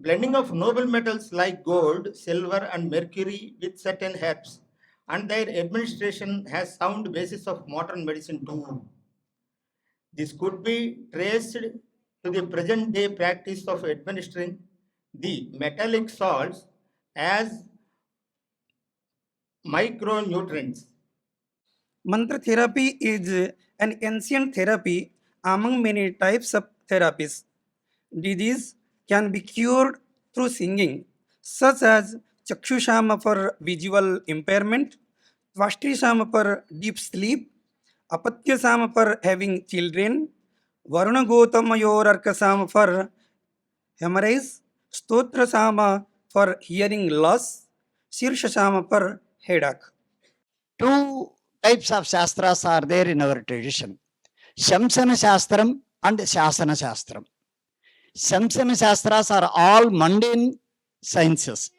blending of noble metals like gold, silver, and mercury with certain herbs, and their administration has sound basis of modern medicine too. This could be traced to the present day practice of administering the metallic salts as micronutrients. Mantra therapy is an ancient therapy among many types of therapies. Disease can be cured through singing, such as Chakshu for visual impairment, Vastu Shastra for deep sleep, Apatya Shastra for having children, Varuna Gotamayorarka Shastra for hemorrhage, Stotra Shastra for hearing loss, Sirsha Shastra for headache. Two types of Shastras are there in our tradition. Shamsana Shastram and Shasana Shastram. Shamsana Shastras are all mundane sciences.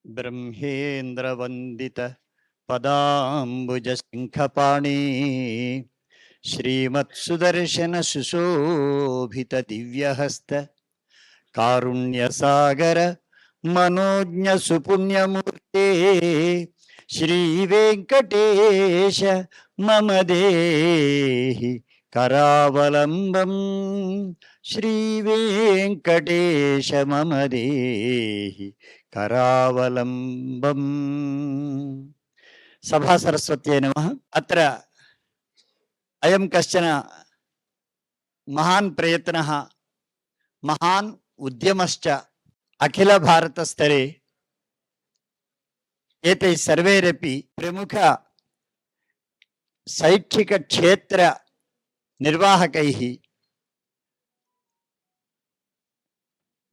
Brahmendra Vandita Padambuja Sinkhapani Shrimat Sudarshana Sushobhita Divyahasta Karunya Sagara Manojnya Supunya Murte Sri Venkateswara Mamadehi Karavalambam Sri Venkateswara Mamadehi Karavalambam. Sabha Saraswatye Namaha. Atra Ayam Kaschana Mahan Prayatnaha Mahan Udyamascha Akhila Bharata Stare Ete Sarverepi Pramukha Saichika Kshetra Nirvahakaihi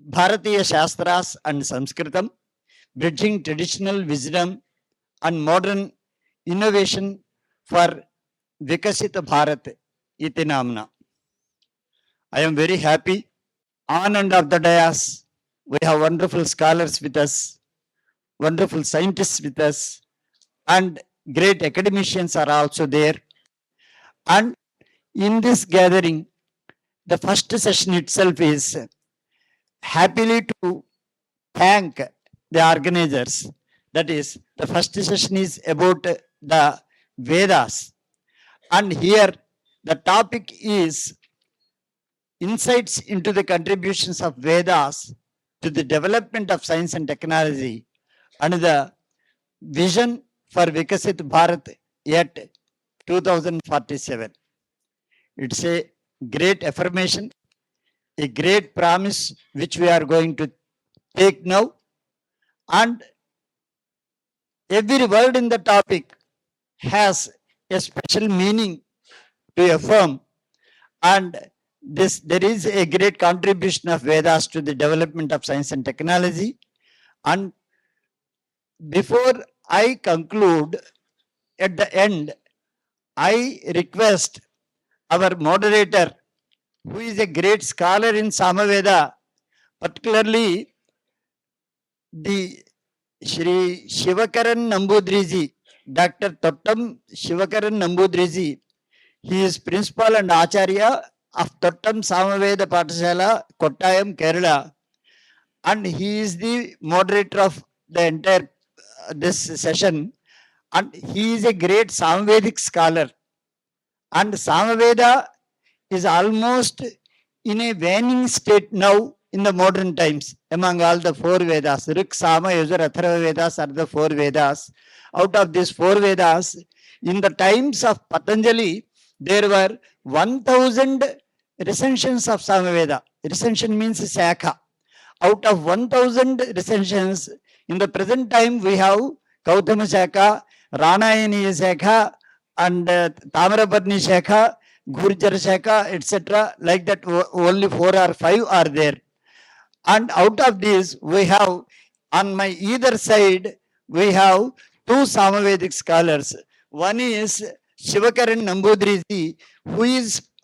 Bharatiya Shastras and Sanskritam, bridging traditional wisdom and modern innovation for Viksit Bharat iti namna. I am very happy. On and off the dais, we have wonderful scholars with us, wonderful scientists with us, and great academicians are also there. And in this gathering, the first session itself is happily to thank the organizers. That is, the first session is about the Vedas. And here the topic is insights into the contributions of Vedas to the development of science and technology and the vision for Viksit Bharat at 2047. It's a great affirmation, a great promise which we are going to take now, and every word in the topic has a special meaning to affirm, and there is a great contribution of Vedas to the development of science and technology. And before I conclude, at the end, I request our moderator, who is a great scholar in Samaveda, particularly the Sri Shivakaran Namboodiri, Dr. Tottam Shivakaran Namboodiri. He is principal and Acharya of Tottam Samaveda Patashala, Kottayam, Kerala, and he is the moderator of the entire this session, and he is a great Samavedic scholar. And Samaveda is almost in a waning state now in the modern times among all the four Vedas. Rik, Sama, Yajur, Atharva Vedas are the four Vedas. Out of these four Vedas, in the times of Patanjali, there were 1000 recensions of Samaveda. Recension means Shakha. Out of 1000 recensions, in the present time we have Gautama Shakha, Ranayani Shakha, and Tamarabarni Shakha, Gurjar Shakha, etc. Like that, only 4 or 5 are there. And out of these, we have on my either side, we have 2 Samavedic scholars. One is Shivakaran Namboodiri,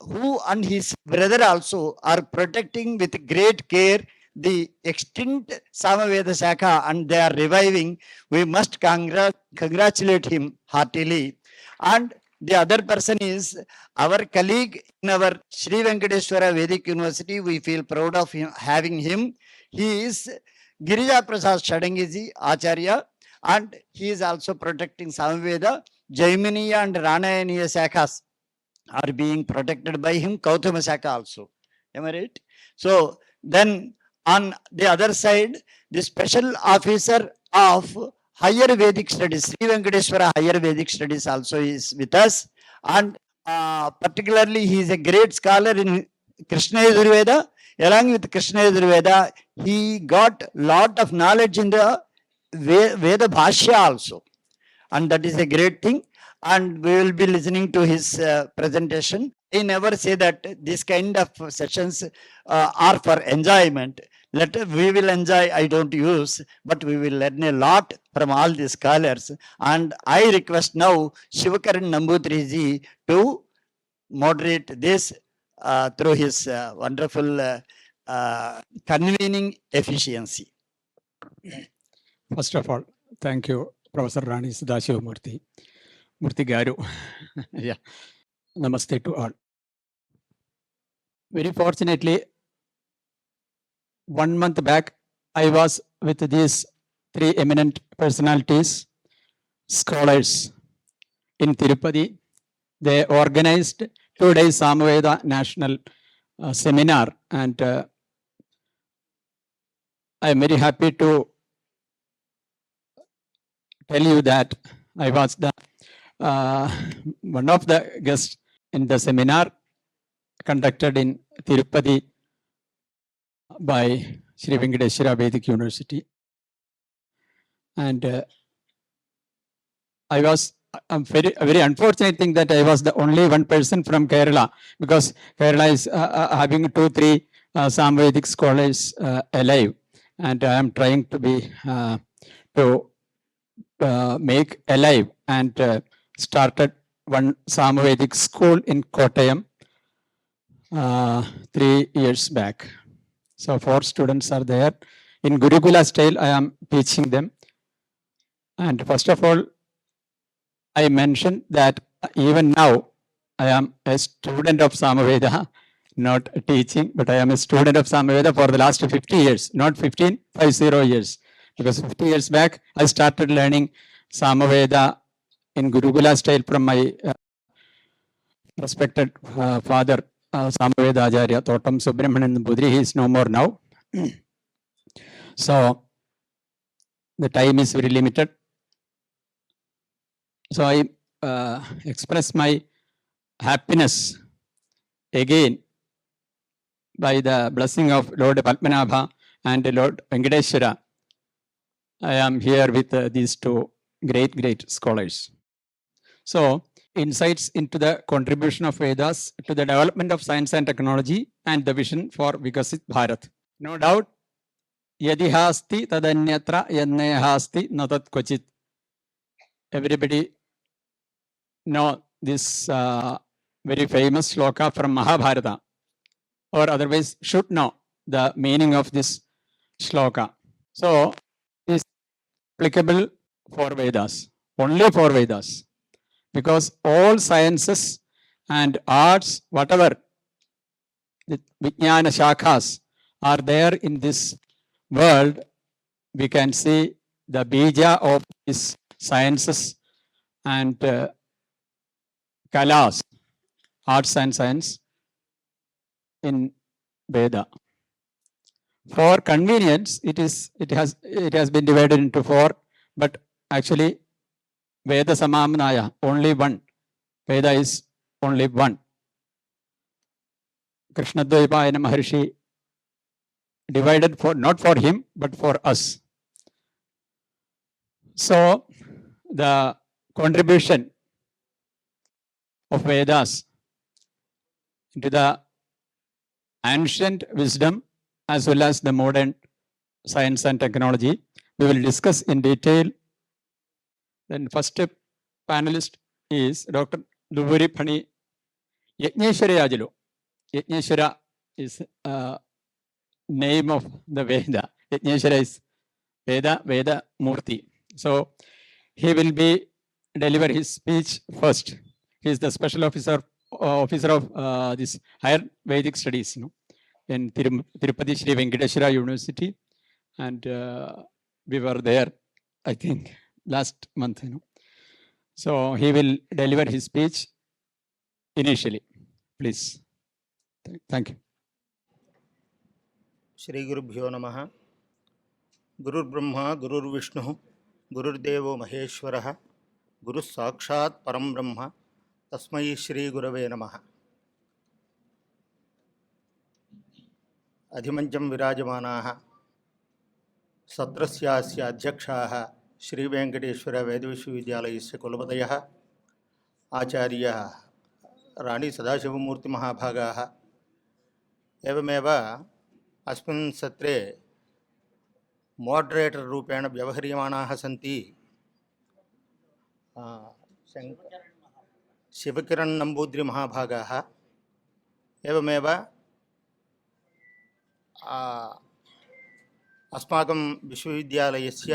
who and his brother also are protecting with great care the extinct Samaveda Shakha and they are reviving, we must congratulate him heartily. And the other person is our colleague in our Sri Venkateswara Vedic University. We feel proud of him, having him. He is Giridhar Prasad Shadangiji, Acharya, and he is also protecting Samaveda. Jaiminiya and Ranayaniya Shakhas are being protected by him, Tottam Shivakaran also. Am I right? So then on the other side, the special officer of higher Vedic studies, Sri Venkateswara higher Vedic studies also is with us. And particularly he is a great scholar in Krishna Yajurveda. Along with Krishna Yajurveda, he got lot of knowledge in the Veda Bhashya also. And that is a great thing. And we will be listening to his presentation. I never say that this kind of sessions are for enjoyment. We will enjoy, I don't use, but we will learn a lot from all these scholars. And I request now Shivakaran Namboodiri ji to moderate this through his wonderful convening efficiency. First of all, thank you, Professor Rani Sadashiva Murthy. Murthy Garu. Yeah. Namaste to all. Very fortunately, 1 month back, I was with these 3 eminent personalities, scholars in Tirupati. They organized 2 days Samaveda National Seminar, and I am very happy to tell you that I was the one of the guests in the seminar conducted in Tirupati by Sri Venkateswara Vedic University. And I'm very unfortunate thing that I was the only one person from Kerala, because Kerala is having 2-3 Samvedic scholars alive, and I am trying to be to make alive, and started one Samavedic school in Kottayam 3 years back. So 4 students are there. In Gurukula style, I am teaching them. And first of all, I mentioned that even now, I am a student of Samaveda, not teaching, but I am a student of Samaveda for the last 50 years, not 50 years. Because 50 years back, I started learning Samaveda in Gurukula style from my respected father, Samaveda Acharya, Tottam Shivakaran Namboodiri. He is no more now. So, the time is very limited. So, I express my happiness again by the blessing of Lord Padmanabha and Lord Venkateswara. I am here with these 2 great scholars. So, insights into the contribution of Vedas to the development of science and technology and the vision for Viksit Bharat. No doubt, yadi hasti tadanyatra yadne hasti natat kvachit. Everybody know this very famous shloka from Mahabharata, or otherwise should know the meaning of this shloka. So, it is applicable for Vedas, only for Vedas. Because all sciences and arts, whatever the Vijnana Shakhas are there in this world, we can see the bija of these sciences and kalas, arts and science in Veda. For convenience, it has been divided into 4, but actually Veda Samamnaya, only one. Veda is only one. Krishna Dvaipayana Maharshi divided for not for him, but for us. So, the contribution of Vedas into the ancient wisdom as well as the modern science and technology, we will discuss in detail. Then first panelist is Dr. Duburi Pani Yajneshwara Yajalu. Yajneshwara is name of the Veda. Yajneshwara is Veda, Veda, Murthy. So he will be deliver his speech first. He is the special officer of this higher Vedic studies, in Tirupati Sri Venkateswara University, and we were there, I think, last month. So he will deliver his speech initially. Please. Thank you. Shri Gurubhyo Namaha. Gurur Brahma, Gurur Vishnu, Gurur Devo Maheshwaraha, Guru Sakshat Param Brahma, Tasmai Shri Gurave Namaha. Adhimancham Virajamanaha, Satrasyasya Adhyakshaha, Sri Venkateswara Vedic University Kulapatayaha, Acharya Rani Sadashivamurti Mahabhagaha, Evameva Asmin Satre Moderator रूपेण व्यवह्रियमाणाः सन्ति शिवकिरण नंबूद्रि महाभागाः एवमेव अस्माकं विश्वविद्यालयस्य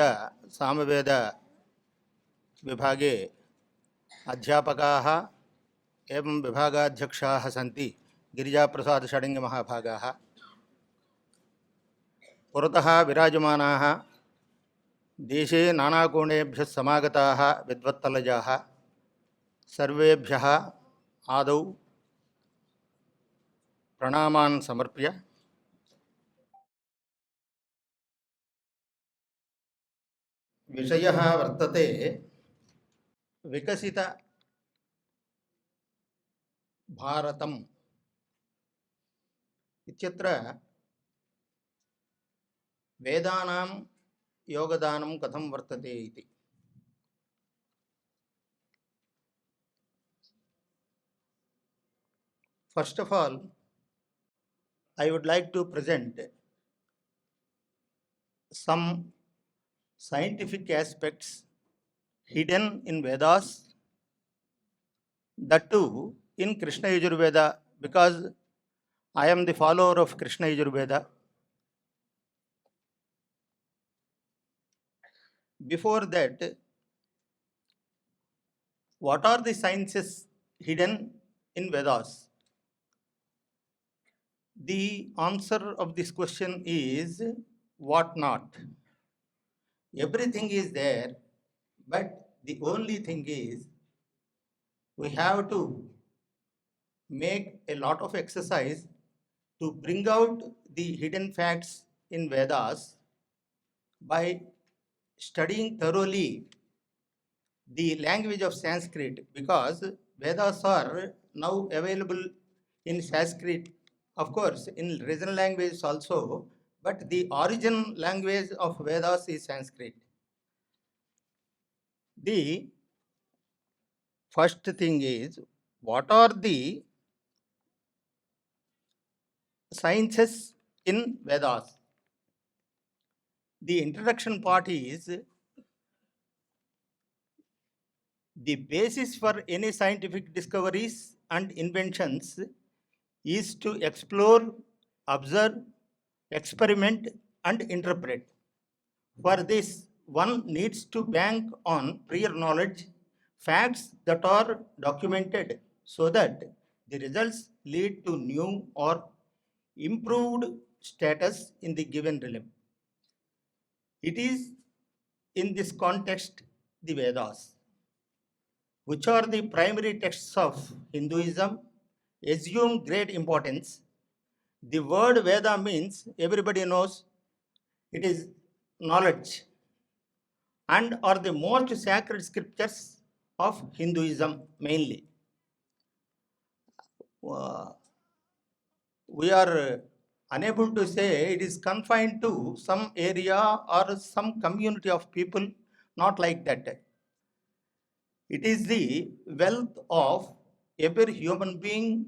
सामवेद विभागे अध्यापकाः एवं विभागाध्यक्षाः सन्ति गिरिजाप्रसाद षडङ्ग महाभागाः पुरतः विराजमानाः देशे नानाकोणेभ्यः समागताः विद्वत्तलजाः सर्वेभ्यः आदौ प्रणामान् समर्प्य विषयः वर्तते विकसित भारतम् इत्यत्र वेदानां योगदानं कथं वर्तते इति। First of all, I would like to present some scientific aspects hidden in Vedas, that too in Krishna Yajurveda, because I am the follower of Krishna Yajurveda. Before that, what are the sciences hidden in Vedas? The answer of this question is what not. Everything is there, but the only thing is we have to make a lot of exercise to bring out the hidden facts in Vedas by studying thoroughly the language of Sanskrit, because Vedas are now available in Sanskrit, of course in regional languages also, but the origin language of Vedas is Sanskrit. The first thing is, what are the sciences in Vedas? The introduction part is the basis for any scientific discoveries and inventions is to explore, observe, experiment and interpret. For this, one needs to bank on prior knowledge, facts that are documented, so that the results lead to new or improved status in the given realm. It is in this context the Vedas, which are the primary texts of Hinduism, assume great importance. The word Veda means, everybody knows, it is knowledge, and are the most sacred scriptures of Hinduism mainly. We are unable to say it is confined to some area or some community of people, not like that. It is the wealth of every human being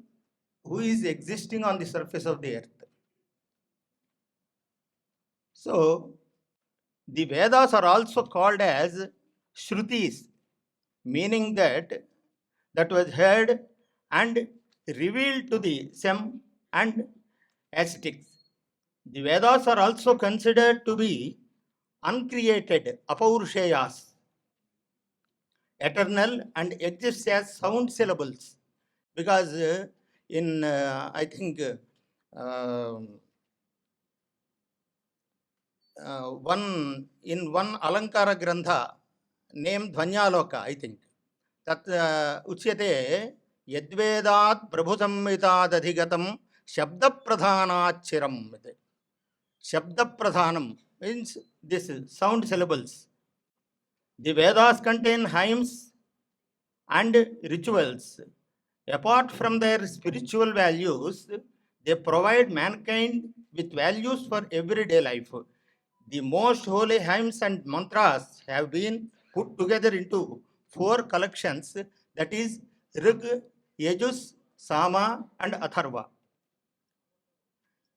who is existing on the surface of the earth. So, the Vedas are also called as Shrutis, meaning that was heard and revealed to the Sem and ascetics. The Vedas are also considered to be uncreated apaurusheyas, eternal and exist as sound syllables, because in I think one Alankara Grantha named Dhvanyaloka, I think, that uchyate yadvedat prabhu samhitad adhigatam shabda pradhanachiram. Shabda pradhanam means this sound syllables. The Vedas contain hymns and rituals. Apart from their spiritual values, they provide mankind with values for everyday life. The most holy hymns and mantras have been put together into 4 collections, that is Rig, Yajus, Sama and Atharva.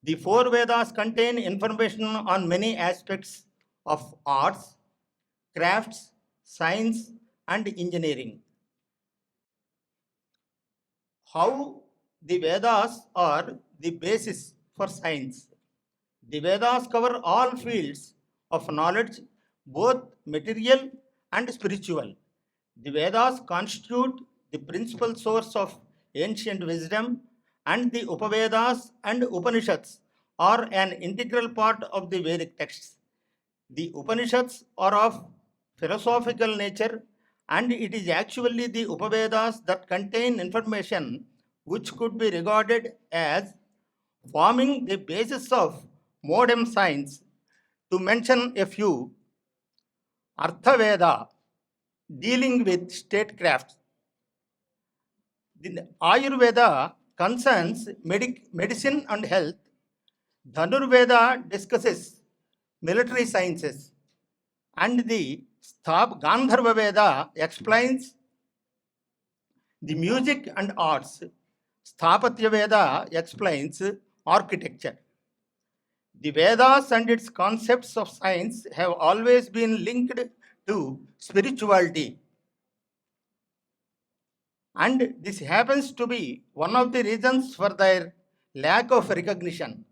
The 4 Vedas contain information on many aspects of arts, crafts, science and engineering. How the Vedas are the basis for science. The Vedas cover all fields of knowledge, both material and spiritual. The Vedas constitute the principal source of ancient wisdom, and the Upavedas and Upanishads are an integral part of the Vedic texts. The Upanishads are of philosophical nature, and it is actually the Upavedas that contain information which could be regarded as forming the basis of modern science. To mention a few, Arthaveda, dealing with statecraft. The Ayurveda concerns medicine and health. Dhanurveda discusses military sciences. And the Gandharva Veda explains the music and arts. Sthapatya Veda explains architecture. The Vedas and its concepts of science have always been linked to spirituality. And this happens to be one of the reasons for their lack of recognition.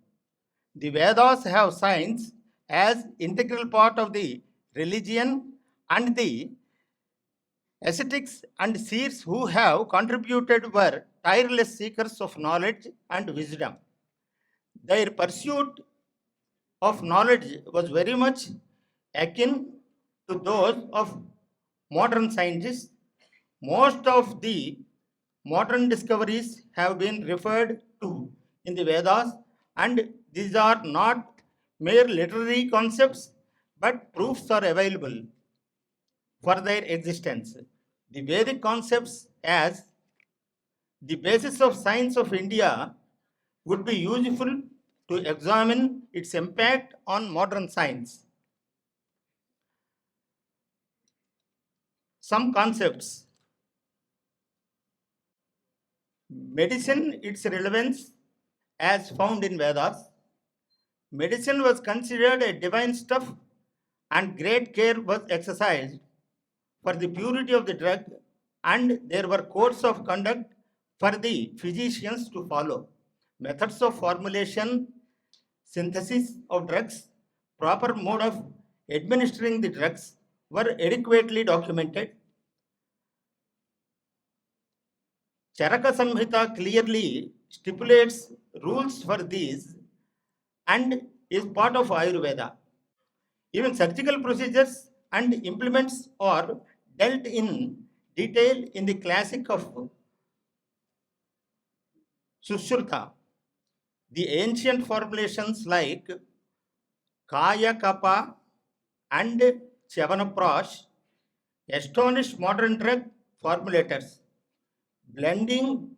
The Vedas have science as integral part of the religion, and the ascetics and seers who have contributed were tireless seekers of knowledge and wisdom. Their pursuit of knowledge was very much akin to those of modern scientists. Most of the modern discoveries have been referred to in the Vedas, and these are not mere literary concepts, but proofs are available for their existence. The Vedic concepts as the basis of science of India would be useful to examine its impact on modern science. Some concepts. Medicine, its relevance as found in Vedas. Medicine was considered a divine stuff, and great care was exercised for the purity of the drug, and there were codes of conduct for the physicians to follow. Methods of formulation, synthesis of drugs, proper mode of administering the drugs were adequately documented. Charaka Samhita clearly stipulates rules for these and is part of Ayurveda. Even surgical procedures and implements are dealt in detail in the classic of Sushruta. The ancient formulations like Kaya Kappa and Chavanaprash astonish modern drug formulators. The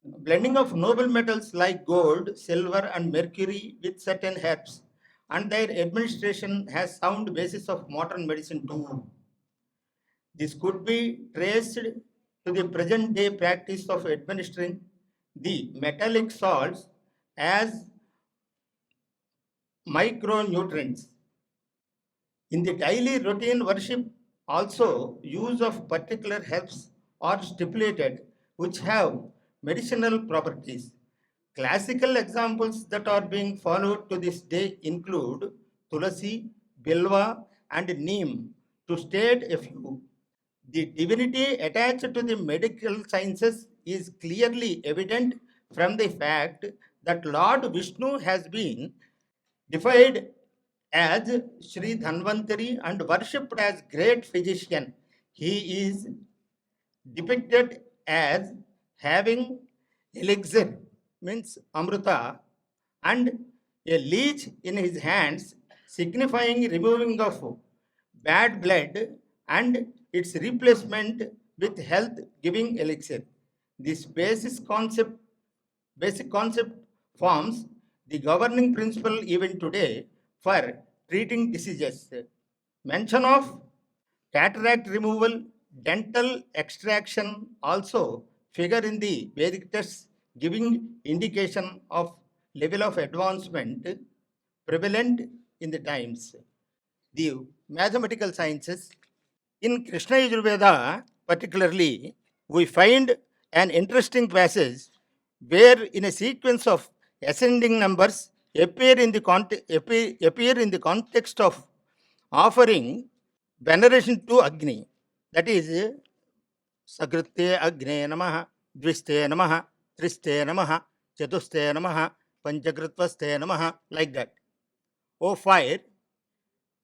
blending of noble metals like gold, silver and mercury with certain herbs, and their administration has sound basis of modern medicine too. This could be traced to the present day practice of administering the metallic salts as micronutrients. In the daily routine worship, also use of particular herbs are stipulated which have medicinal properties. Classical examples that are being followed to this day include Tulasi, Bilva, and Neem, to state a few. The divinity attached to the medical sciences is clearly evident from the fact that Lord Vishnu has been deified as Sri Dhanvantari and worshipped as great physician. He is depicted as having elixir, means amrita, and a leech in his hands, signifying removing of bad blood and its replacement with health giving elixir. This basic concept forms the governing principle even today for treating diseases. Mention of cataract removal, dental extraction also figure in the Vedic texts, giving indication of level of advancement prevalent in the times. The mathematical sciences. In Krishna Yajurveda, particularly, we find an interesting passage where, in a sequence of ascending numbers, appear in the context of offering veneration to Agni. That is, Sagrutte Agne Namaha, Dviste Namaha, Triste Namaha, Chatuste Namaha, Panchakritvaste Namaha, like that. O fire,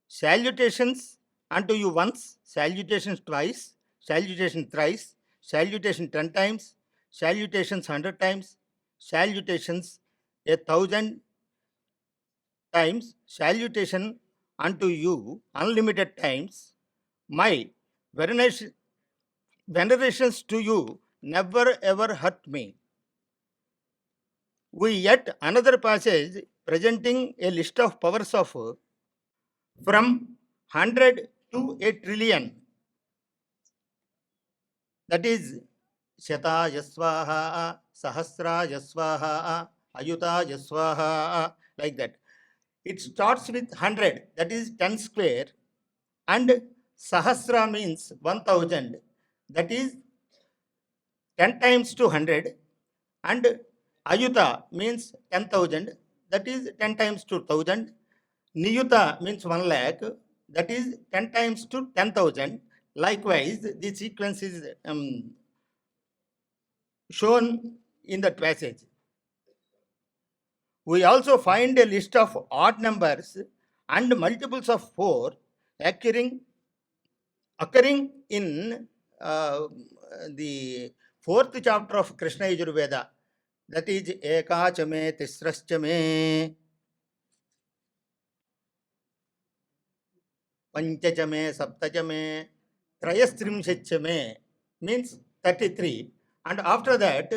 salutations unto you once, salutations twice, salutation thrice, salutation 10 times, salutations 100 times, salutations 1,000 times, salutation unto you unlimited times. My venerations to you never ever hurt me. We yet another passage presenting a list of powers of from 100 to a trillion. That is Shata Yaswaha, Sahasra Yaswaha, Ayuta Yaswaha, like that. It starts with 100, that is 10 square, and Sahasra means 1000, that is 10 times 200, and Ayuta means 10,000, that is 10 times 2,000. Niyuta means 1 lakh, that is 10 times to 10,000. Likewise, the sequence is shown in that passage. We also find a list of odd numbers and multiples of 4 occurring in the 4th chapter of Krishna Yajurveda. That is Ekachame, Tisraschame, Panchachame, Saptachame, Trayastrimshachame, means 33. And after that,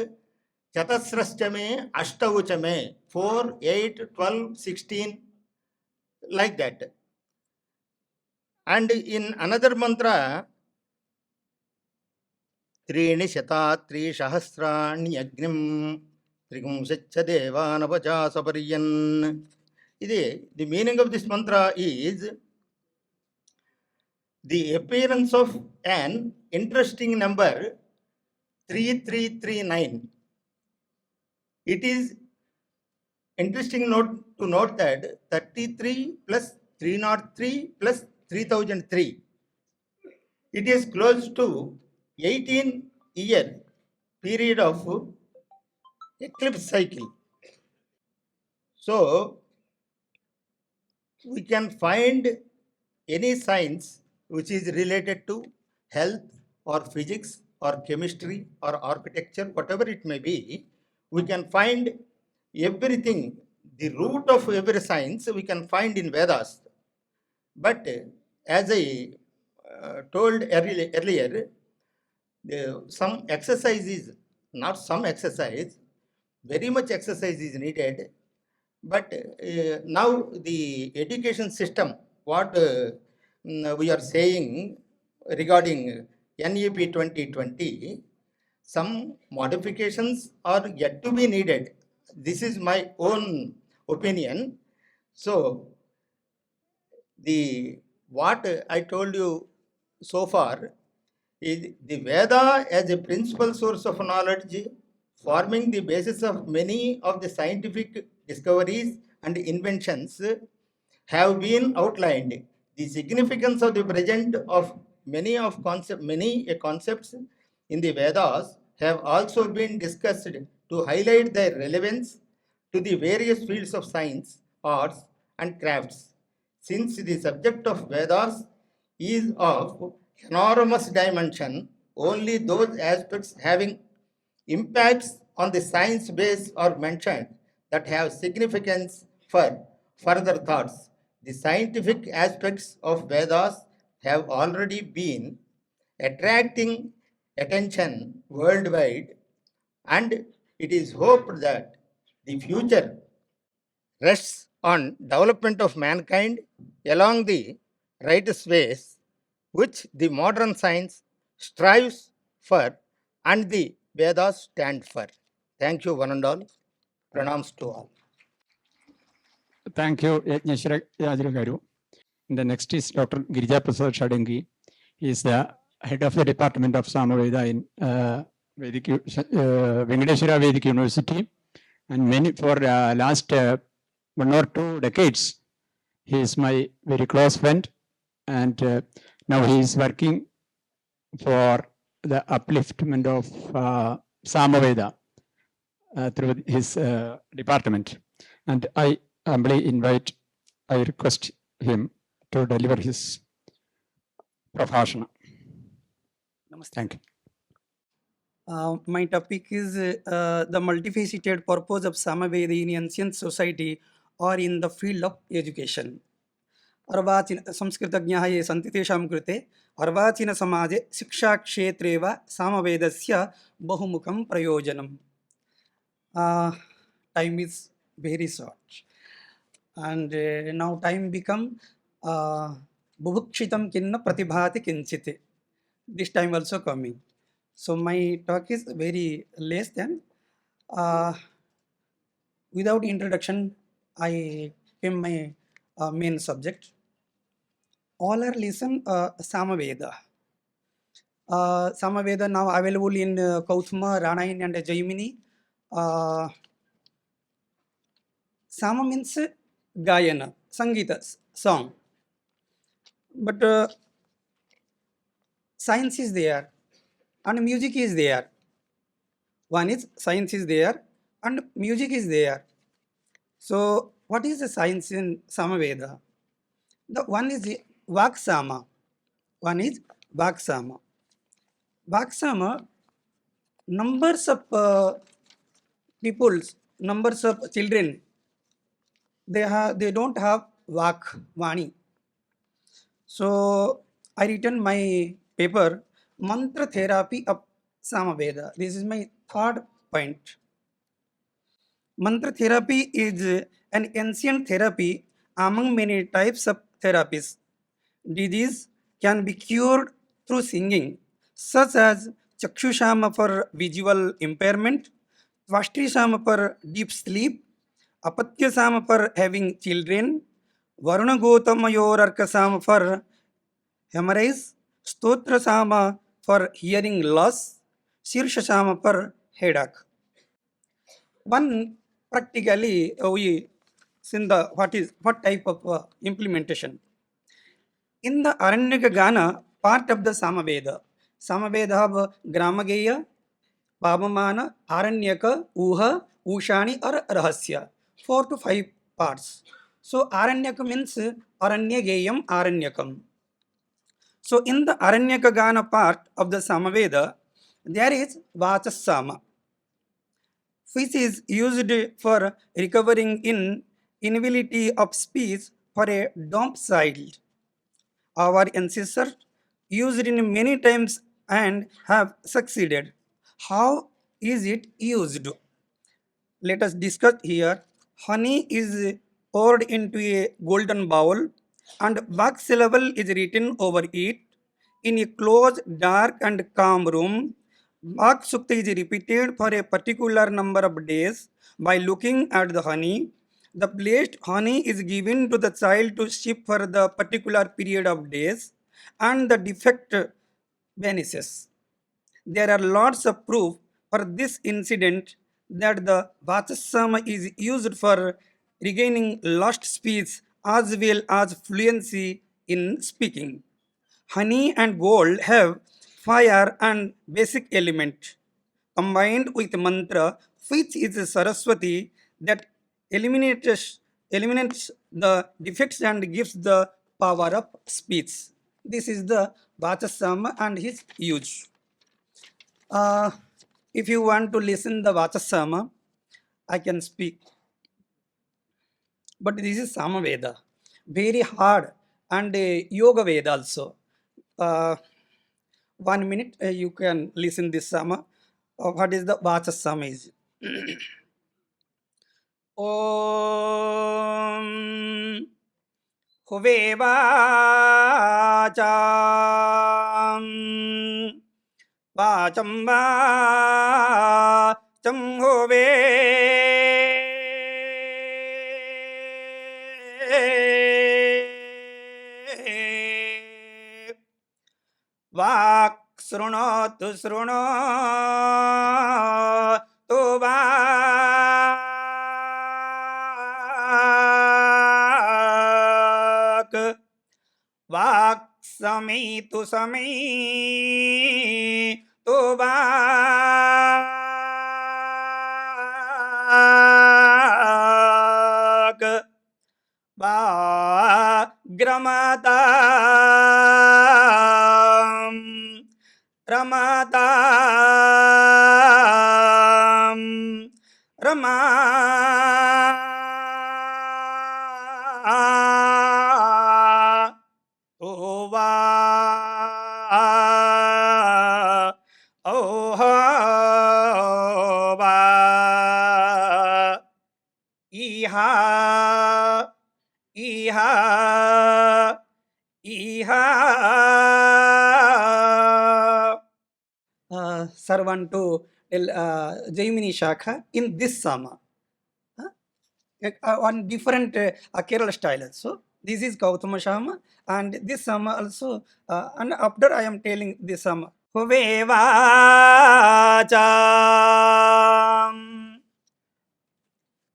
Chatasraschame, Ashtauchame, 4, 8, 12, 16, like that. And in another mantra, Trini Shata Tri Sahasrani Agnim Trigumshacha Devanavaja Sapariyan. The meaning of this mantra is the appearance of an interesting number 3339. It is interesting to note that 33 plus 303 plus 3003. It is close to 18-year period of eclipse cycle. So, we can find any science which is related to health or physics or chemistry or architecture, whatever it may be, we can find everything, the root of every science we can find in Vedas. But as I told earlier, some exercise is, not some exercise, very much exercise is needed. But now the education system, what we are saying regarding NEP 2020, some modifications are yet to be needed. This is my own opinion. So, what I told you so far is the Veda as a principal source of knowledge forming the basis of many of the scientific discoveries and inventions, have been outlined. The significance of the present of many concepts in the Vedas have also been discussed to highlight their relevance to the various fields of science, arts, and crafts. Since the subject of Vedas is of enormous dimension, only those aspects having impacts on the science base are mentioned that have significance for further thoughts. The scientific aspects of Vedas have already been attracting attention worldwide, and it is hoped that the future rests on development of mankind along the righteous ways which the modern science strives for and the Vedas stand for. Thank you, one and all. Pranams to all. Thank you, Yajneshwara Garu. The next is Dr. Giridhar Prasad Shadangi. He is the head of the Department of Samaveda in Venkateswara Vedic University. And for last 1 or 2 decades, he is my very close friend. And now he is working for the upliftment of Samaveda through his department. And I humbly request him to deliver his prabhashana. Namaste. Thank you. My topic is the multifaceted purpose of Samaveda in ancient society or in the field of education. अर्वाचीन संस्कृतज्ञाः ये सन्ति तेषां कृते अर्वाचीनसमाजे शिक्षाक्षेत्रे वा सामवेदस्य बहुमुखं प्रयोजनम्. Time is very short and now time become bubhukshitam kinna pratibhati kinchite. This time also coming. So my talk is very less than. Without introduction, I came my main subject. All are listen Samaveda. Samaveda now available in Kauthma, Rani and Jaimini. Sama means Gayana, Sangita, song. But science is there and music is there. One is science is there and music is there. So what is the science in Samaveda? The one is Vaksama. One is Vaksama. Vaksama, numbers of peoples, numbers of children, they don't have Vani. So I written my paper, Mantra Therapy of Samaveda. This is my third point. Mantra therapy is an ancient therapy among many types of therapies. Disease can be cured through singing, such as Chakshu for visual impairment, Tvashti for deep sleep, Apatya for having children, Varuna Gotamayor Arkasama for hemorrhage, Stotra Sama for hearing loss, Sirsha for headache. One practically we see the what type of implementation. In the Aranyaka Gana part of the Samaveda have Gramageya, Pavamana, Aranyaka, Uha, Ushani or Rahasya. 4 to 5 parts. So Aranyaka means Aranyageyam, Aranyakam. So in the Aranyaka Gana part of the Samaveda, there is Vachasama, which is used for recovering in inability of speech for a dumb child. Our ancestors used it many times and have succeeded. How is it used? Let us discuss here. Honey is poured into a golden bowl and wax syllable is written over it. In a closed, dark and calm room, Bhak Sukta is repeated for a particular number of days. By looking at the honey, the blessed honey is given to the child to sip for the particular period of days and the defect vanishes. There are lots of proof for this incident that the Vachasama is used for regaining lost speech as well as fluency in speaking. Honey and gold have fire and basic element combined with mantra, which is Saraswati, that eliminates the defects and gives the power of speech. This is the Vachasama and his use. Uh, if you want to listen the Vachasama, I can speak. But this is Samaveda, very hard, and Yoga Veda also. 1 minute, you can listen this Sama. What is the Vachasama is? Om Huve Vacham Vacham Vacham Huve Vak Srunotu Srunotu Vak Vak Sami tu Sami tu Vak Gramatam Ramatam Rama Ova Ohava Iha Iha Iha. Sir want to tell Jaimini Shakha in this Sama. On different Kerala style also. This is Gautama Shama and this Sama also. And after I am telling this Sama. Huve Vacham.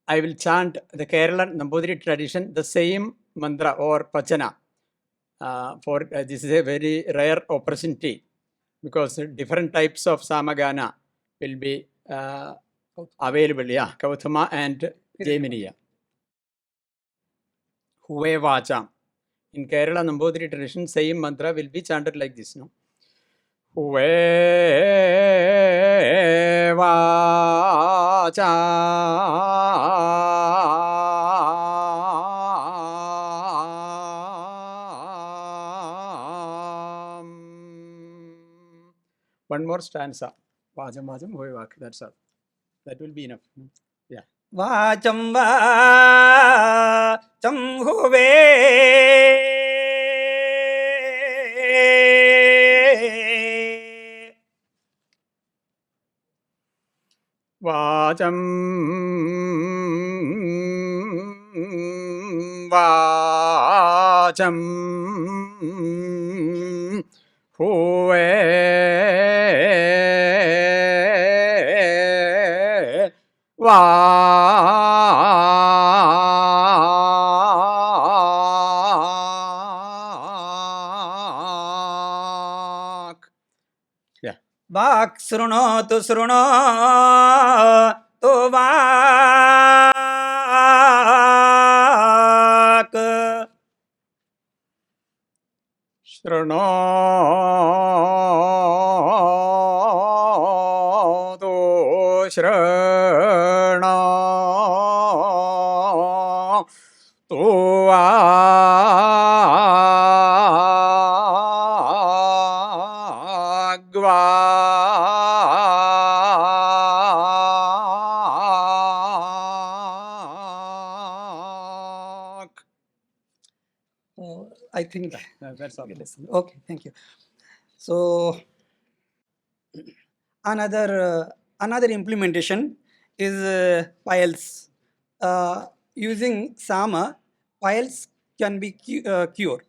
I will chant the Kerala Namboodiri tradition, the same mantra or pachana. This is a very rare opportunity because different types of samagana will be available. Yeah, Gautama and Jaiminiya. Huve Vacham. In Kerala Namboodiri tradition, same mantra will be chanted like this. No? Huve Vacham. One more stanza. Vacham Vacham Huve Vak. That's all. That will be enough. Yeah. Vacham Vacham Huve Vacham Vacham Huve Vak. Yeah. Vak Srunotu Srunotu Vak Srunotu Srunotu Vak. I think that's all. Okay, thank you. So another implementation is piles. Using Sama, piles can be cured.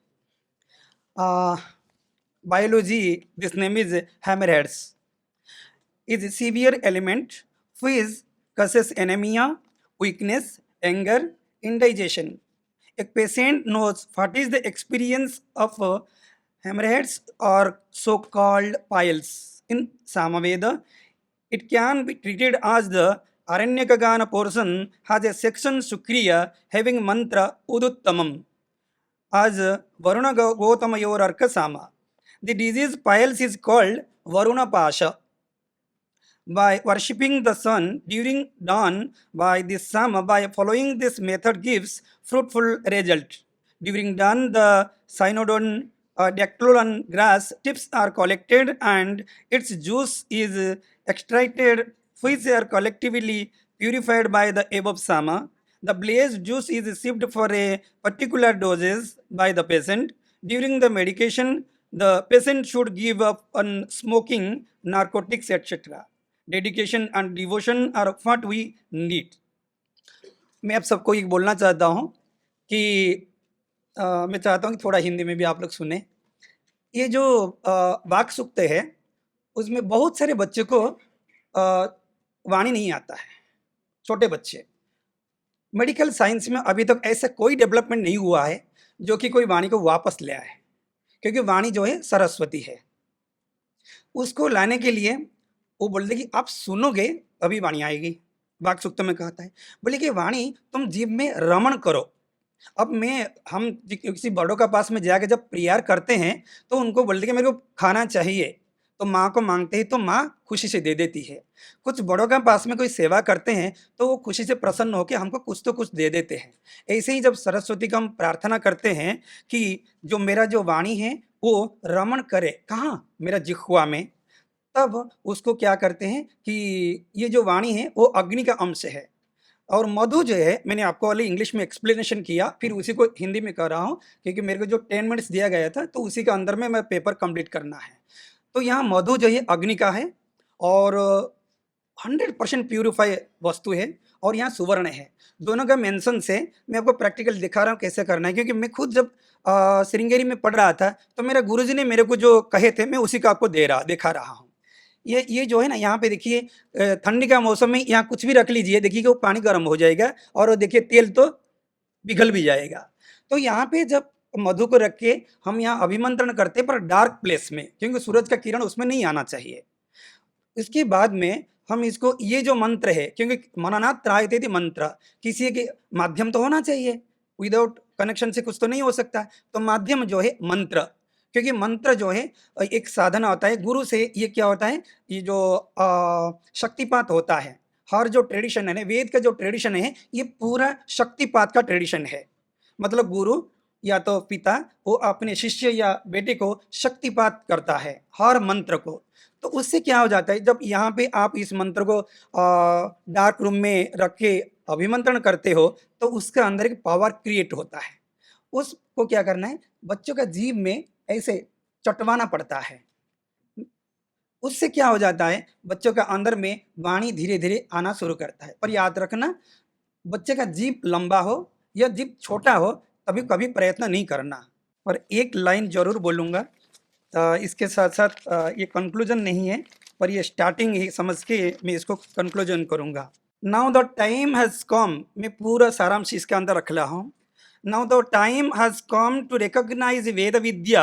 Biology, this name is hammerheads. is a severe ailment which causes anemia, weakness, anger, indigestion. A patient knows what is the experience of hemorrhoids or so-called piles. In Samaveda, it can be treated as the Aranyakagana portion has a section Sukriya having mantra Uduttamam as Varuna Gotamayor Arkasama. The disease piles is called Varuna Pasha. By worshipping the sun during dawn by this Sama, by following this method gives fruitful result. During dawn, the cynodon dactylon grass tips are collected and its juice is extracted, which are collectively purified by the above Sama. The blazed juice is received for a particular doses by the patient. During the medication, the patient should give up on smoking, narcotics, etc. Dedication and devotion are what we need. मैं आप सबको ये बोलना चाहता हूँ कि मैं चाहता हूँ कि थोड़ा हिंदी में भी आप लोग सुने. ये जो वाक सूक्त है उसमें बहुत सारे बच्चे को वाणी नहीं आता है, छोटे बच्चे. मेडिकल साइंस में अभी तक ऐसा कोई डेवलपमेंट नहीं हुआ है जो कि कोई वाणी को वापस ले आए, क्योंकि वाणी जो है सरस्वती है. उसको लाने के लिए वो बोलते कि आप सुनोगे तभी वाणी आएगी. वाक सूक्त में कहता है, बोले कि वाणी तुम जीव में रमण करो. अब हम किसी बड़ों का पास में जाकर जब प्रेयर करते हैं तो उनको बोलते कि मेरे को खाना चाहिए, तो माँ को मांगते ही तो माँ खुशी से दे देती है. कुछ बड़ों का पास में कोई सेवा करते हैं तो वो खुशी से प्रसन्न होकर हमको कुछ तो कुछ दे देते हैं. ऐसे ही जब सरस्वती का हम प्रार्थना करते हैं कि जो मेरा जो वाणी है वो रमण करे कहाँ, मेरा जिह्वा में, तब उसको क्या करते हैं कि ये जो वाणी है वो अग्नि का अंश है. और मधु जो है, मैंने आपको वाले इंग्लिश में एक्सप्लेनेशन किया, फिर उसी को हिंदी में कर रहा हूँ क्योंकि मेरे को जो 10 मिनट्स दिया गया था तो उसी के अंदर में मैं पेपर कंप्लीट करना है. तो यहाँ मधु जो है अग्नि का है और 100% प्यूरिफाई वस्तु है, और यहाँ सुवर्ण है. दोनों का मेंशन से मैं आपको प्रैक्टिकल दिखा रहा हूँ कैसे करना है, क्योंकि मैं खुद जब श्रृंगेरी में पढ़ रहा था तो मेरा गुरुजी ने मेरे को जो कहे थे मैं उसी का आपको दिखा रहा हूँ. ये जो है ना, यहाँ पे देखिए ठंडी का मौसम में यहाँ कुछ भी रख लीजिए, देखिए कि वो पानी गर्म हो जाएगा और देखिए तेल तो पिघल भी जाएगा. तो यहाँ पे जब मधु को रख के हम यहाँ अभिमंत्रण करते पर डार्क प्लेस में, क्योंकि सूरज का किरण उसमें नहीं आना चाहिए. इसके बाद में हम इसको, ये जो मंत्र है, क्योंकि मननात् त्रायते थी मंत्र, किसी के माध्यम तो होना चाहिए, विदाउट कनेक्शन से कुछ तो नहीं हो सकता. तो माध्यम जो है मंत्र, क्योंकि मंत्र जो है एक साधना होता है. गुरु से ये क्या होता है, ये जो शक्तिपात होता है. हर जो ट्रेडिशन है, वेद का जो ट्रेडिशन है, ये पूरा शक्तिपात का ट्रेडिशन है. मतलब गुरु या तो पिता वो अपने शिष्य या बेटे को शक्तिपात करता है हर मंत्र को. तो उससे क्या हो जाता है, जब यहाँ पे आप इस मंत्र को डार्क रूम में रख के अभिमंत्रण करते हो तो उसके अंदर एक पावर क्रिएट होता है. उसको क्या करना है, बच्चों का जीव में ऐसे चटवाना पड़ता है. उससे क्या हो जाता है, बच्चों का अंदर में वाणी धीरे धीरे आना शुरू करता है. पर याद रखना, बच्चे का जीव लंबा हो या जीव छोटा हो तभी कभी प्रयत्न नहीं करना. और एक लाइन जरूर बोलूँगा, इसके साथ साथ ये कंक्लूजन नहीं है पर ये स्टार्टिंग ही समझ के मैं इसको कंक्लूजन करूँगा. Now the time has come, मैं पूरा सारांश इसके अंदर रख रहा हूँ. Now the time has come to recognize Veda Vidya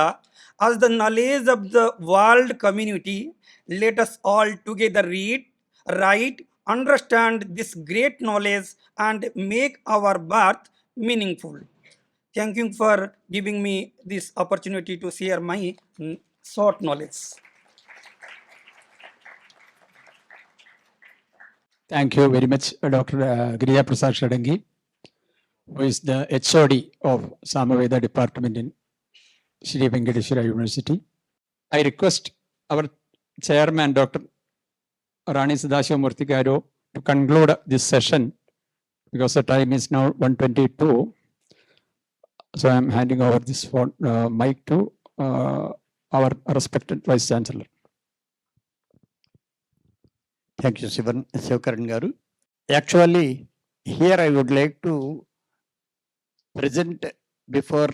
as the knowledge of the world community. Let us all together read, write, understand this great knowledge and make our birth meaningful. Thank you for giving me this opportunity to share my short knowledge. Thank you very much, Dr. Giridhar Prasad Shadangi, who is the HOD of Samaveda department in Sri Venkateswara University. I request our chairman, Dr. Rani Murthy Garu, to conclude this session because the time is now 1:22. So I am handing over this mic to our respected Vice Chancellor. Thank you, Shivakaran Garu. Actually, here I would like to present before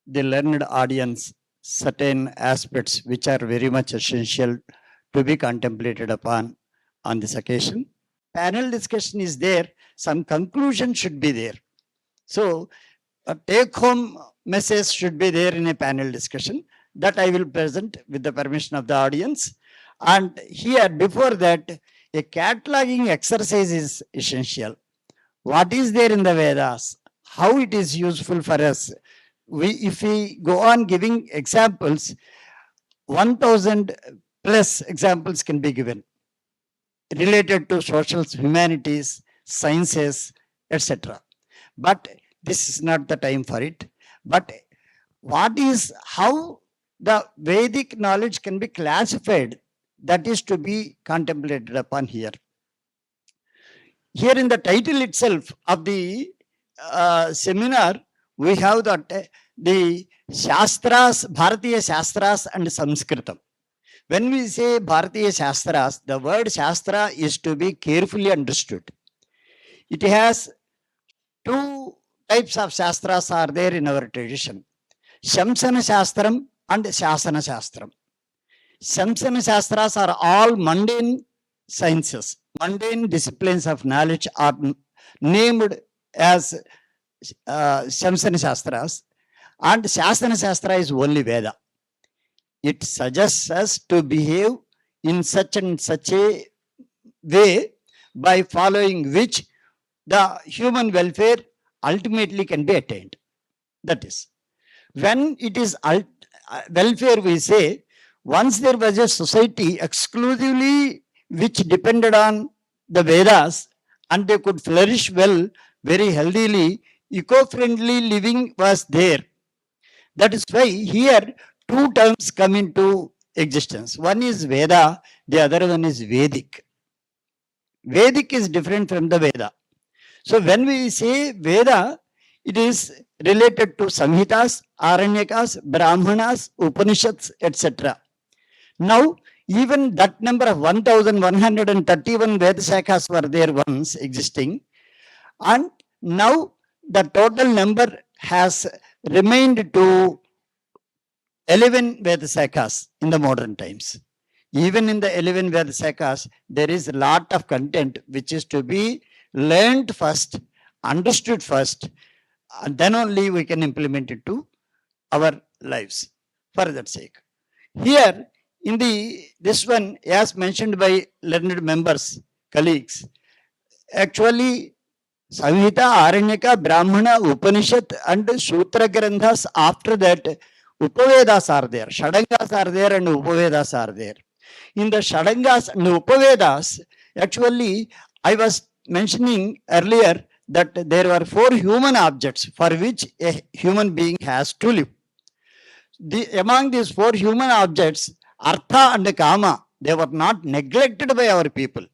the learned audience certain aspects which are very much essential to be contemplated upon on this occasion. Panel discussion is there, some conclusion should be there. So a take-home message should be there in a panel discussion that I will present with the permission of the audience. And here, before that, a cataloging exercise is essential. What is there in the Vedas? How it is useful for us? If we go on giving examples, 1000 plus examples can be given related to social humanities, sciences, etc. But this is not the time for it. But how the Vedic knowledge can be classified, that is to be contemplated upon here. Here in the title itself of the seminar, we have that the Shastras, Bharatiya Shastras and Sanskritam. When we say Bharatiya Shastras, the word Shastra is to be carefully understood. It has two types of Shastras are there in our tradition. Shamsana Shastram and Shasana Shastram. Shamsana Shastras are all mundane sciences, mundane disciplines of knowledge are named as Shamsana Shastras, and Shasana Shastra is only Veda. It suggests us to behave in such and such a way by following which the human welfare ultimately can be attained. That is, when it is welfare, we say, once there was a society exclusively which depended on the Vedas and they could flourish well, very healthily, eco-friendly living was there. That is why here two terms come into existence. One is Veda, the other one is Vedic. Vedic is different from the Veda. So when we say Veda, it is related to Samhitas, Aranyakas, Brahmanas, Upanishads, etc. Now, even that number of 1131 Veda Shakhas were there once existing, and now the total number has remained to 11 Veda Shakhas in the modern times. Even in the 11 Veda Shakhas, there is a lot of content which is to be learned first, understood first, and then only we can implement it to our lives for that sake. Here, in this one, as mentioned by learned members, colleagues, actually Samhita, Aranyaka, Brahmana, Upanishad and Sutra Granthas, after that Upavedas are there, Shadangas are there and Upavedas are there. In the Shadangas and Upavedas, actually I was mentioning earlier that there were 4 human objects for which a human being has to live. Among these 4 human objects, Artha and Kama, they were not neglected by our people.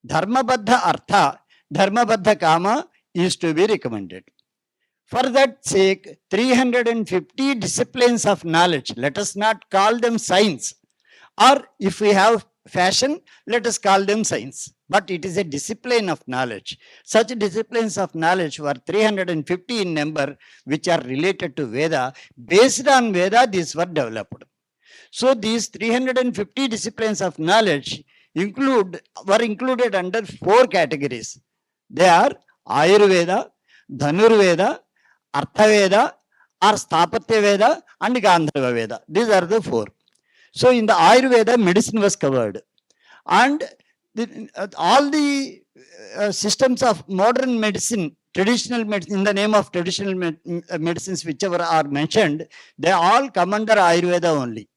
Dharmabadha Artha, Dharmabadha Kama is to be recommended. For that sake, 350 disciplines of knowledge, let us not call them science, or if we have fashion, let us call them science. But it is a discipline of knowledge. Such disciplines of knowledge were 350 in number, which are related to Veda. Based on Veda, these were developed. So these 350 disciplines of knowledge were included under 4 categories. They are Ayurveda, Dhanurveda, Arthaveda, or Sthapatya Veda, and Gandharva Veda. These are the 4. So in the Ayurveda, medicine was covered. And all the systems of modern medicine, traditional medicine, in the name of traditional medicines, whichever are mentioned, they all come under Ayurveda only.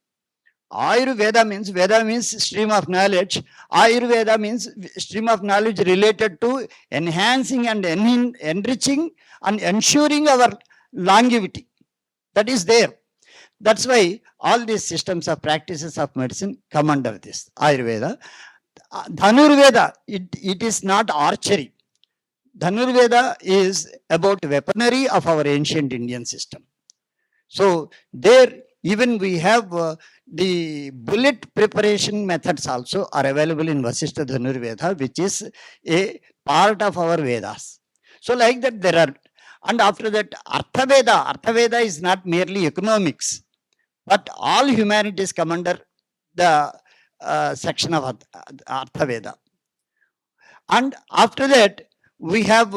Ayurveda means, Veda means stream of knowledge. Ayurveda means stream of knowledge related to enhancing and enriching and ensuring our longevity. That is there. That's why all these systems of practices of medicine come under this Ayurveda. Dhanurveda, it is not archery. Dhanurveda is about weaponry of our ancient Indian system. So there even we have the bullet preparation methods also are available in Vasishtha Dhanurveda, which is a part of our Vedas. So like that there are, and after that Arthaveda is not merely economics, but all humanities come under the section of Artha Veda. And after that, we have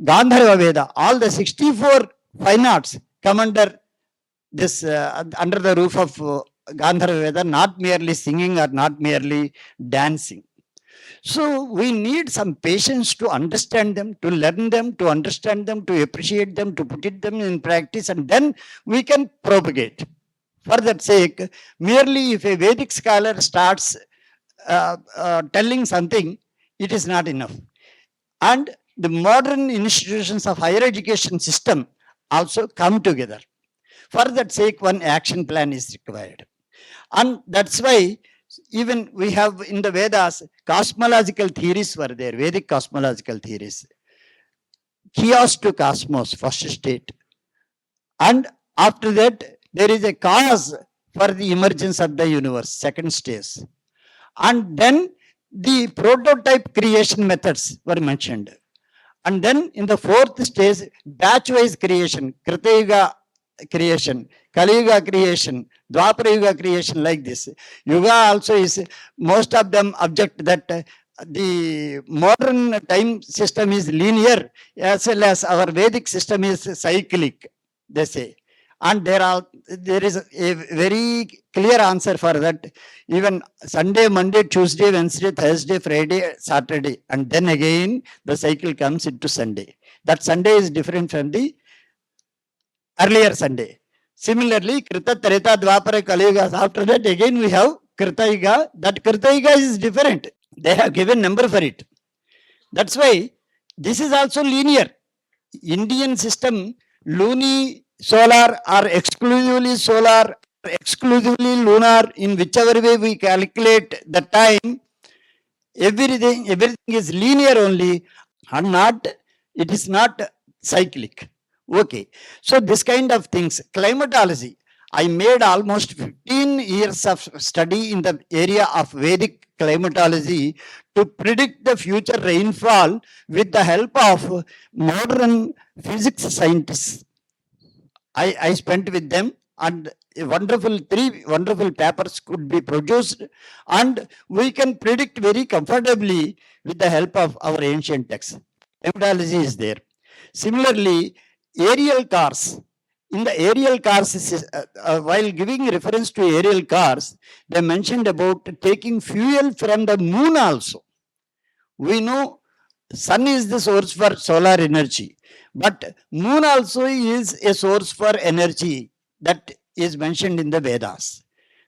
Gandharva Veda. All the 64 fine arts come under this, under the roof of Gandharva Veda, not merely singing or not merely dancing. So we need some patience to understand them, to learn them, to understand them, to appreciate them, to put them in practice, and then we can propagate. For that sake, merely if a Vedic scholar starts telling something, it is not enough. And the modern institutions of higher education system also come together. For that sake, one action plan is required. And that's why even we have in the Vedas, cosmological theories were there, Vedic cosmological theories. Chaos to cosmos, first state. And after that, there is a cause for the emergence of the universe, second stage. And then the prototype creation methods were mentioned. And then in the fourth stage, batch-wise creation, Krita Yuga creation, Kali Yuga creation, Dwapara Yuga creation, like this. Yuga also is, most of them object that the modern time system is linear, as well as our Vedic system is cyclic, they say. And there is a very clear answer for that. Even Sunday, Monday, Tuesday, Wednesday, Thursday, Friday, Saturday, and then again the cycle comes into Sunday. That Sunday is different from the earlier Sunday. Similarly, Krita, Treta, Dwapara, Kali Yuga. After that, again we have Krita Yuga. That Krita Yuga is different. They have given number for it. That's why this is also linear. Indian system, luni, solar, or exclusively solar, exclusively lunar, in whichever way we calculate the time, everything is linear only, and not, it is not cyclic. Okay, so this kind of things, climatology, I made almost 15 years of study in the area of Vedic climatology to predict the future rainfall with the help of modern physics scientists. I spent with them, and three wonderful papers could be produced, and we can predict very comfortably with the help of our ancient texts. Climatology is there. Similarly, aerial cars. In the aerial cars, while giving reference to aerial cars, they mentioned about taking fuel from the moon also. We know sun is the source for solar energy, but moon also is a source for energy that is mentioned in the Vedas.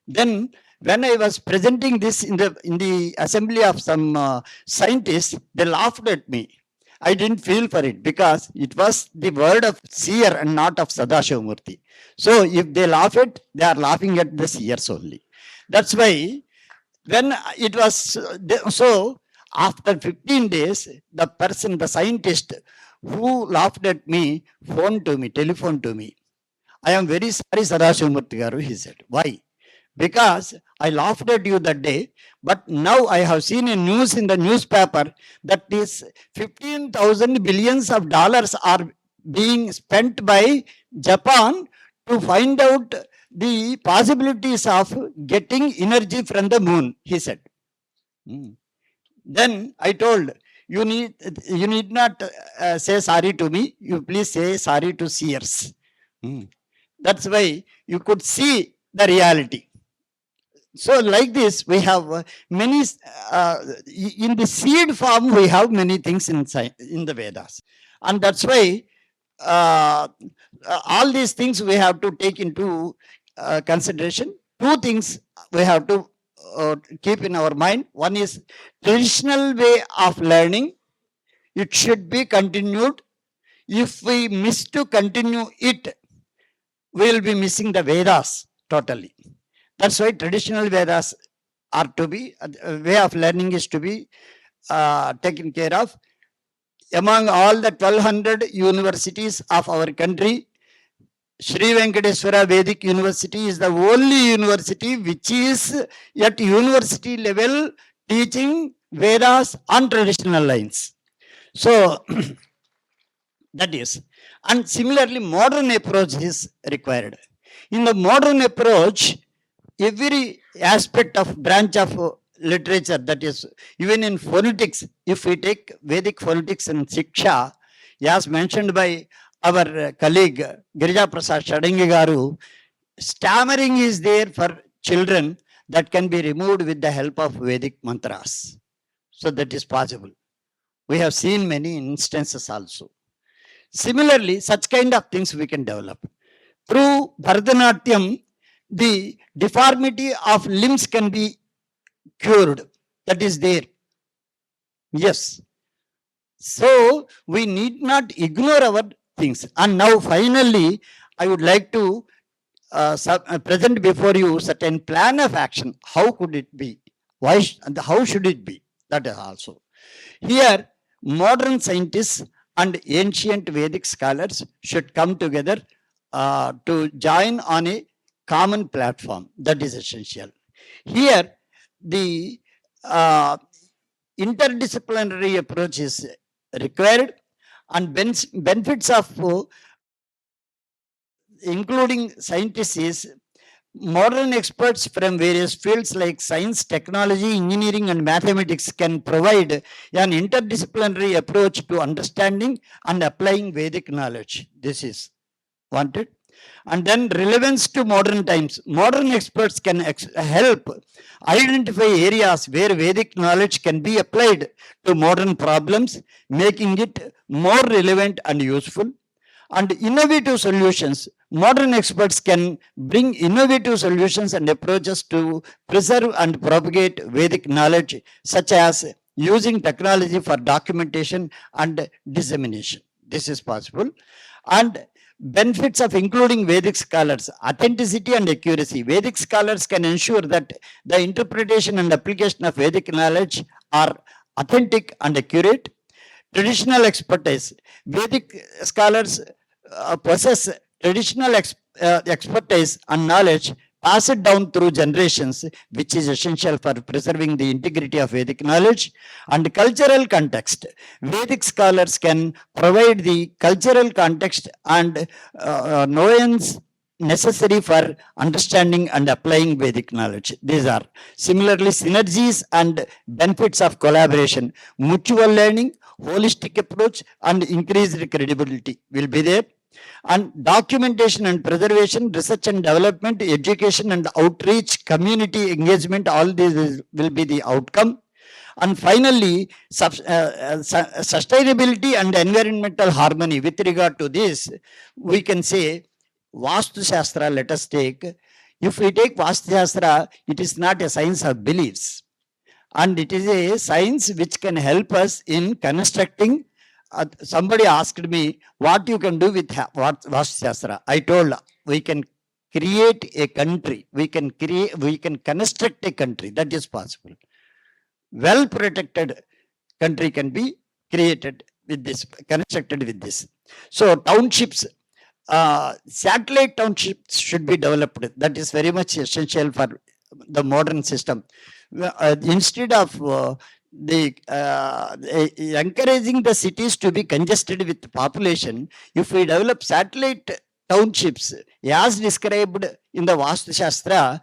Then when I was presenting this in the assembly of some scientists, they laughed at me. I didn't feel for it because it was the word of seer and not of Sadashiva Murthy. So if they laugh at, they are laughing at the seers only. That's why when it was so, after 15 days, the person, the scientist who laughed at me, telephoned to me. I am very sorry, Sadashiva Murthy garu, he said. Why? Because I laughed at you that day, but now I have seen a news in the newspaper that is 15,000 billions of dollars are being spent by Japan to find out the possibilities of getting energy from the moon, he said. Then I told, you need not say sorry to me, you please say sorry to seers. That's why you could see the reality. So like this, we have many, in the seed form, we have many things in the Vedas. And that's why all these things we have to take into consideration. Two things we have to keep in our mind. One is traditional way of learning. It should be continued. If we miss to continue it, we will be missing the Vedas totally. That's why traditional Vedas are to be, way of learning is to be taken care of. Among all the 1200 universities of our country, Sri Venkateswara Vedic University is the only university which is at university level teaching Vedas on traditional lines. So, that is. And similarly, modern approach is required. In the modern approach, every aspect of branch of literature, that is, even in phonetics, if we take Vedic phonetics and Shiksha, as mentioned by our colleague Giridhar Prasad Shadangi Garu, stammering is there for children that can be removed with the help of Vedic mantras. So that is possible. We have seen many instances also. Similarly, such kind of things we can develop. Through Bharatanatyam, the deformity of limbs can be cured. That is there. Yes. So we need not ignore our things. And now finally, I would like to present before you certain plan of action. How could it be? Why? How should it be? That is also. Here, modern scientists and ancient Vedic scholars should come together to join on a common platform. That is essential. Here, the interdisciplinary approach is required, and benefits of including scientists is modern experts from various fields like science, technology, engineering, and mathematics can provide an interdisciplinary approach to understanding and applying Vedic knowledge. This is wanted. And then relevance to modern times. Modern experts can help identify areas where Vedic knowledge can be applied to modern problems, making it more relevant and useful. And innovative solutions. Modern experts can bring innovative solutions and approaches to preserve and propagate Vedic knowledge, such as using technology for documentation and dissemination. This is possible. And benefits of including Vedic scholars, authenticity and accuracy. Vedic scholars can ensure that the interpretation and application of Vedic knowledge are authentic and accurate. Traditional expertise. Vedic scholars possess traditional expertise and knowledge passed down through generations, which is essential for preserving the integrity of Vedic knowledge. And cultural context. Vedic scholars can provide the cultural context and nuance necessary for understanding and applying Vedic knowledge. These are similarly synergies and benefits of collaboration, mutual learning, holistic approach, and increased credibility will be there. And documentation and preservation, research and development, education and outreach, community engagement, all these will be the outcome. And finally, sustainability and environmental harmony. With regard to this, we can say Vastu Shastra, let us take. If we take Vastu Shastra, it is not a science of beliefs. And it is a science which can help us in constructing. Somebody asked me, what you can do with Vastu Shastra? I told, we can create a country. We can construct a country. That is possible. Well protected country can be created with this, constructed with this. So townships, satellite townships should be developed. That is very much essential for the modern system. Instead of encouraging the cities to be congested with population, if we develop satellite townships as described in the Vastu Shastra,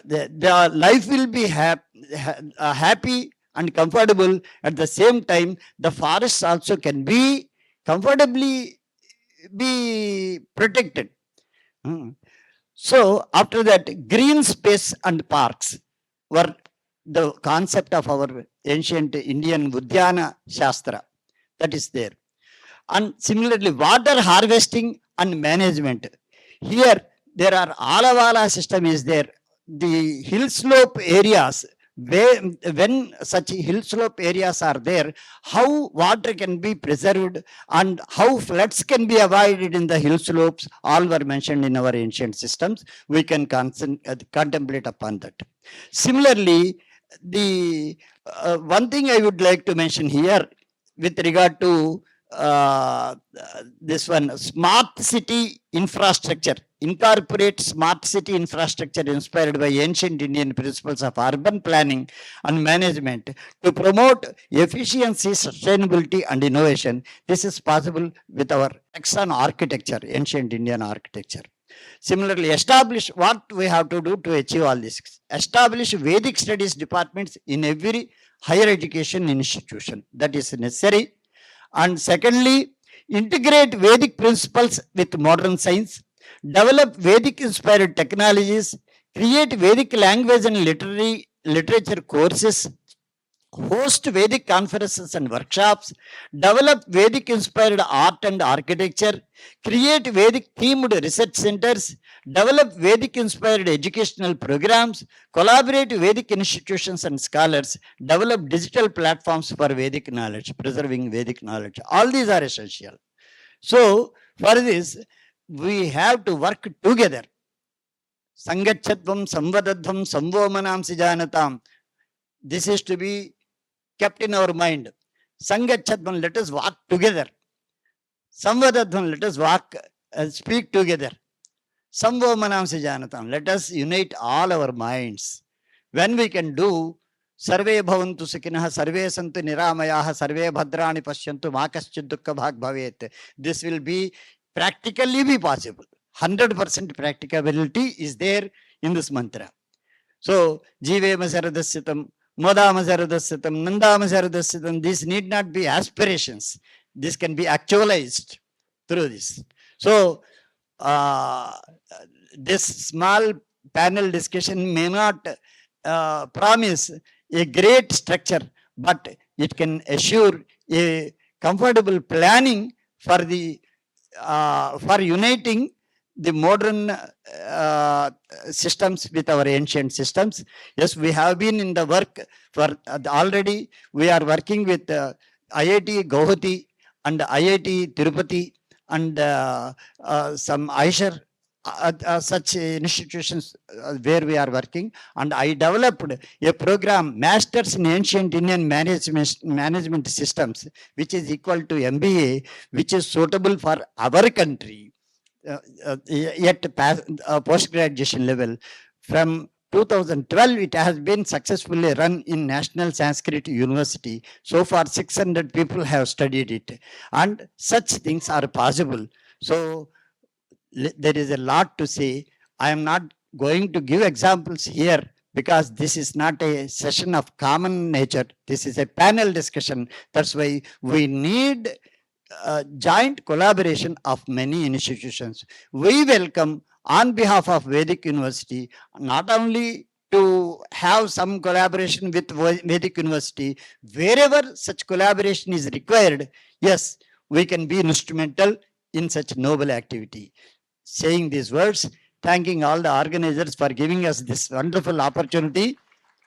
the life will be happy and comfortable. At the same time, the forests also can be comfortably be protected. So after that, green space and parks were the concept of our ancient Indian Udyana Shastra. That is there. And similarly, water harvesting and management. Here, there are Alavala system is there. The hill slope areas, when such hill slope areas are there, how water can be preserved and how floods can be avoided in the hill slopes, all were mentioned in our ancient systems. We can contemplate upon that. Similarly, the one thing I would like to mention here with regard to this one, smart city infrastructure. Incorporate smart city infrastructure inspired by ancient Indian principles of urban planning and management to promote efficiency, sustainability, and innovation. This is possible with our Texan architecture, ancient Indian architecture. Similarly, establish what we have to do to achieve all this. Establish Vedic studies departments in every higher education institution. That is necessary. And secondly, integrate Vedic principles with modern science, develop Vedic inspired technologies, create Vedic language and literature courses, host Vedic conferences and workshops, develop Vedic inspired art and architecture, create Vedic themed research centers, develop Vedic inspired educational programs, collaborate with Vedic institutions and scholars, develop digital platforms for Vedic knowledge, preserving Vedic knowledge. All these are essential. So, for this, we have to work together. Sangachatvam, Samvadadvam, Samvomanam Sijanatam. This is to be kept in our mind. Sangachatvam, let us walk together. Samvadadvam, let us walk, speak together. Samvomanam Sijanatam, let us unite all our minds. When we can do Sarve bhavantu sukhinah, sarve santu niramayaha, sarve bhadrani pashyantu, ma kaschid dukkha bhag bhavet. This will be practically be possible. 100% practicability is there in this mantra. So, Jivema Saradasyatam, Modama Saradasyatam, Nandama Saradasyatam, these need not be aspirations. This can be actualized through this. So, this small panel discussion may not promise a great structure, but it can assure a comfortable planning for the for uniting the modern systems with our ancient systems. Yes, we have been in the work for already. We are working with IIT Guwahati and IIT Tirupati and some Aishar, such institutions where we are working. And I developed a program, Masters in Ancient Indian Management Systems, which is equal to MBA, which is suitable for our country. At post-graduation level. From 2012, it has been successfully run in National Sanskrit University. So far, 600 people have studied it. And such things are possible. So, there is a lot to say. I am not going to give examples here because this is not a session of common nature. This is a panel discussion. That's why we need joint collaboration of many institutions. We welcome on behalf of Vedic University not only to have some collaboration with Vedic University, wherever such collaboration is required, yes, we can be instrumental in such noble activity. Saying these words, thanking all the organizers for giving us this wonderful opportunity,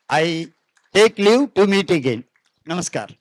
I take leave to meet again. Namaskar.